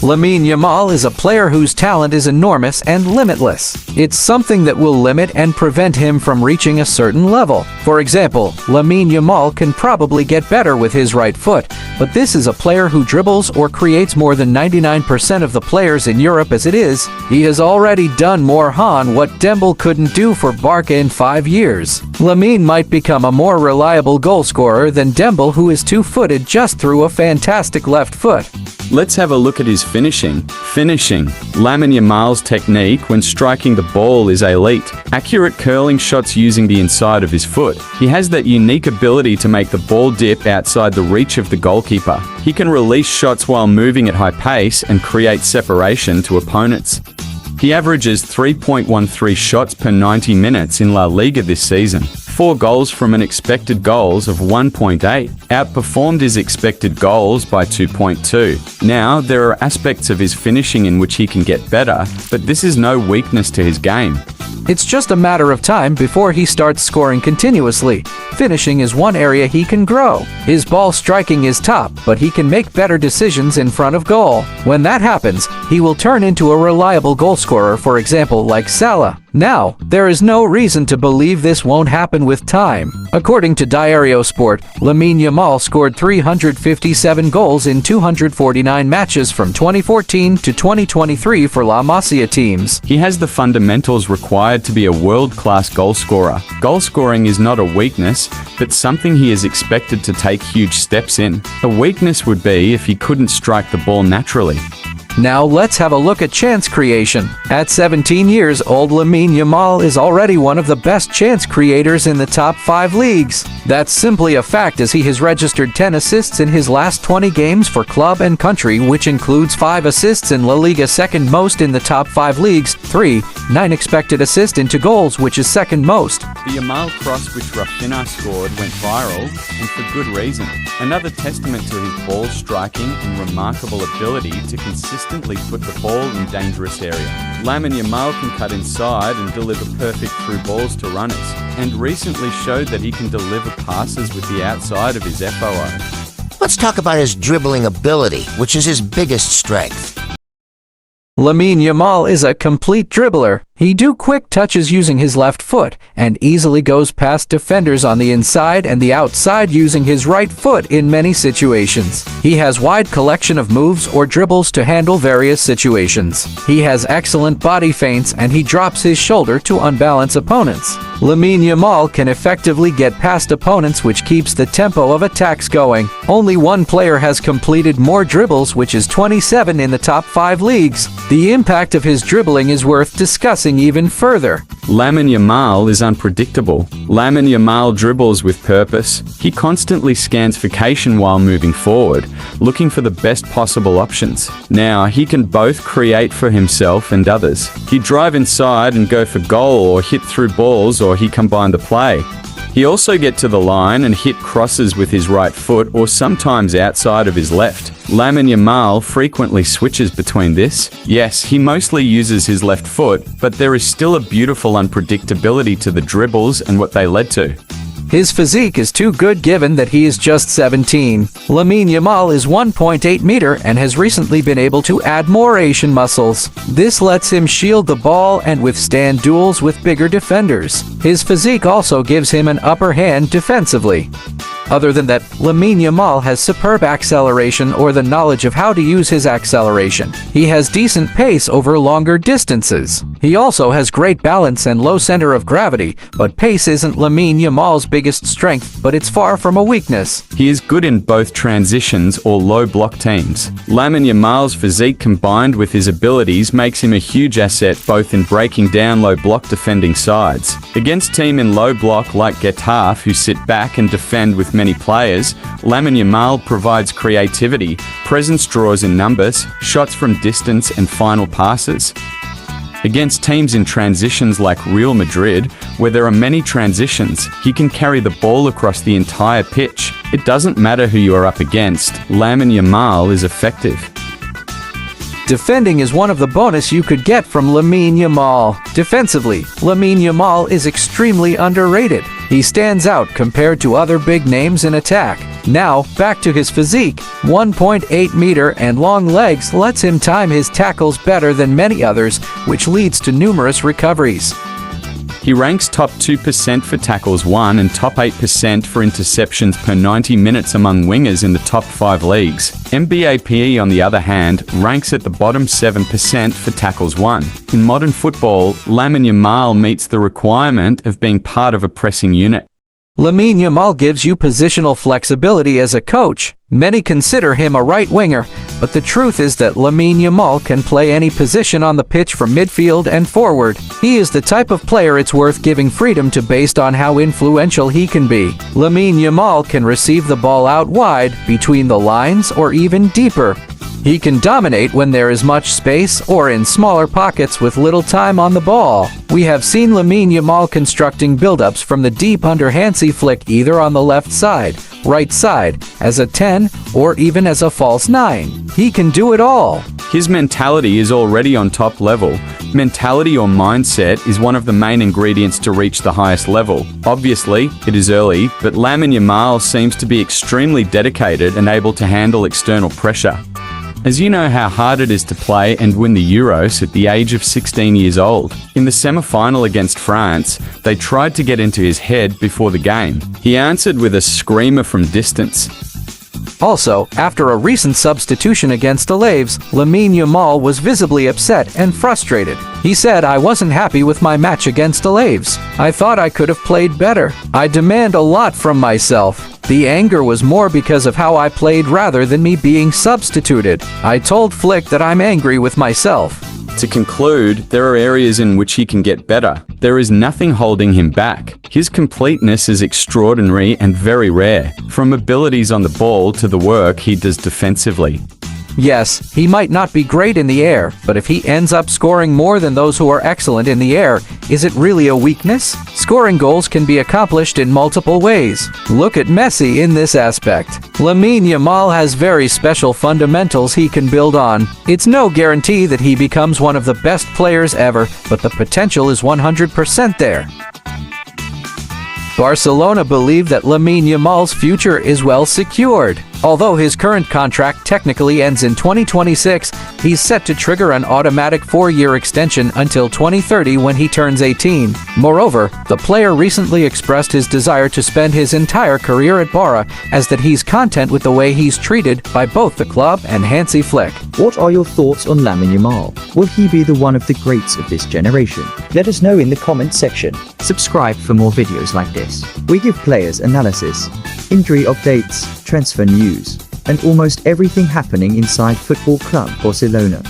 Lamine Yamal is a player whose talent is enormous and limitless. It's something that will limit and prevent him from reaching a certain level. For example, Lamine Yamal can probably get better with his right foot, but this is a player who dribbles or creates more than 99% of the players in Europe as it is. He has already done more than what Dembele couldn't do for Barca in 5 years. Lamine might become a more reliable goal scorer than Dembele, who is two-footed just through a fantastic left foot. Let's have a look at his finishing. Lamine Yamal's technique when striking the ball is elite. Accurate curling shots using the inside of his foot. He has that unique ability to make the ball dip outside the reach of the goalkeeper. He can release shots while moving at high pace and create separation to opponents. He averages 3.13 shots per 90 minutes in La Liga this season. 4 goals from an expected goals of 1.8, outperformed his expected goals by 2.2. Now, there are aspects of his finishing in which he can get better, but this is no weakness to his game. It's just a matter of time before he starts scoring continuously. Finishing is one area he can grow. His ball striking is top, but he can make better decisions in front of goal. When that happens, he will turn into a reliable goal scorer, for example, like Salah. Now, there is no reason to believe this won't happen with time. According to Diario Sport, Lamine Yamal scored 357 goals in 249 matches from 2014 to 2023 for Lamasia teams. He has the fundamentals required to be a world-class goal scorer. Goal scoring is not a weakness, but something he is expected to take huge steps in. A weakness would be if he couldn't strike the ball naturally. Now let's have a look at chance creation. At 17 years old, Lamine Yamal is already one of the best chance creators in the top 5 leagues. That's simply a fact, as he has registered 10 assists in his last 20 games for club and country, which includes 5 assists in La Liga, second most in the top 5 leagues, 9 expected assists into goals, which is second most. The Yamal cross which Rafinha scored went viral, and for good reason. Another testament to his ball striking and remarkable ability to consistently put the ball in dangerous area. Lamine Yamal can cut inside and deliver perfect through balls to runners, and recently showed that he can deliver passes with the outside of his FOO. Let's talk about his dribbling ability, which is his biggest strength. Lamine Yamal is a complete dribbler. He do quick touches using his left foot and easily goes past defenders on the inside and the outside using his right foot in many situations. He has wide collection of moves or dribbles to handle various situations. He has excellent body feints and he drops his shoulder to unbalance opponents. Lamine Yamal can effectively get past opponents, which keeps the tempo of attacks going. Only one player has completed more dribbles, which is 27 in the top 5 leagues. The impact of his dribbling is worth discussing even further. Lamine Yamal is unpredictable. Lamine Yamal dribbles with purpose. He constantly scans formation while moving forward, looking for the best possible options. Now, he can both create for himself and others. He drive inside and go for goal, or hit through balls, or he combine the play. He also get to the line and hit crosses with his right foot, or sometimes outside of his left. Lamine Yamal frequently switches between this. Yes, he mostly uses his left foot, but there is still a beautiful unpredictability to the dribbles and what they led to. His physique is too good given that he is just 17. Lamine Yamal is 1.8 meter and has recently been able to add more Asian muscles. This lets him shield the ball and withstand duels with bigger defenders. His physique also gives him an upper hand defensively. Other than that, Lamine Yamal has superb acceleration, or the knowledge of how to use his acceleration. He has decent pace over longer distances. He also has great balance and low center of gravity, but pace isn't Lamine Yamal's biggest strength, but it's far from a weakness. He is good in both transitions or low block teams. Lamine Yamal's physique combined with his abilities makes him a huge asset both in breaking down low block defending sides. Against team in low block like Getafe, who sit back and defend with many players, Lamine Yamal provides creativity, presence draws in numbers, shots from distance and final passes. Against teams in transitions like Real Madrid, where there are many transitions, he can carry the ball across the entire pitch. It doesn't matter who you are up against, Lamine Yamal is effective. Defending is one of the bonus you could get from Lamine Yamal. Defensively, Lamine Yamal is extremely underrated. He stands out compared to other big names in attack. Now, back to his physique. 1.8 meter and long legs lets him time his tackles better than many others, which leads to numerous recoveries. He ranks top 2% for tackles won and top 8% for interceptions per 90 minutes among wingers in the top 5 leagues. MBAPE, on the other hand, ranks at the bottom 7% for tackles won. In modern football, Lamine Yamal meets the requirement of being part of a pressing unit. Lamine Yamal gives you positional flexibility as a coach. Many consider him a right winger, but the truth is that Lamine Yamal can play any position on the pitch from midfield and forward. He is the type of player it's worth giving freedom to based on how influential he can be. Lamine Yamal can receive the ball out wide, between the lines, or even deeper. He can dominate when there is much space or in smaller pockets with little time on the ball. We have seen Lamine Yamal constructing build-ups from the deep underhandsy flick either on the left side, right side, as a 10, or even as a false 9. He can do it all. His mentality is already on top level. Mentality or mindset is one of the main ingredients to reach the highest level. Obviously, it is early, but Lamine Yamal seems to be extremely dedicated and able to handle external pressure. As you know how hard it is to play and win the Euros at the age of 16 years old. In the semi-final against France, they tried to get into his head before the game. He answered with a screamer from distance. Also, after a recent substitution against Alaves, Lamine Yamal was visibly upset and frustrated. He said, "I wasn't happy with my match against Alaves. I thought I could have played better. I demand a lot from myself. The anger was more because of how I played rather than me being substituted. I told Flick that I'm angry with myself." To conclude, there are areas in which he can get better. There is nothing holding him back. His completeness is extraordinary and very rare, from abilities on the ball to the work he does defensively. Yes, he might not be great in the air, but if he ends up scoring more than those who are excellent in the air, is it really a weakness? Scoring goals can be accomplished in multiple ways. Look at Messi in this aspect. Lamine Yamal has very special fundamentals he can build on. It's no guarantee that he becomes one of the best players ever, but the potential is 100% there. Barcelona believe that Lamine Yamal's future is well secured. Although his current contract technically ends in 2026, he's set to trigger an automatic 4-year extension until 2030 when he turns 18. Moreover, the player recently expressed his desire to spend his entire career at Barca, as that he's content with the way he's treated by both the club and Hansi Flick. What are your thoughts on Lamine Yamal? Will he be the one of the greats of this generation? Let us know in the comment section. Subscribe for more videos like this. We give players analysis, injury updates, transfer news, and almost everything happening inside Football Club Barcelona.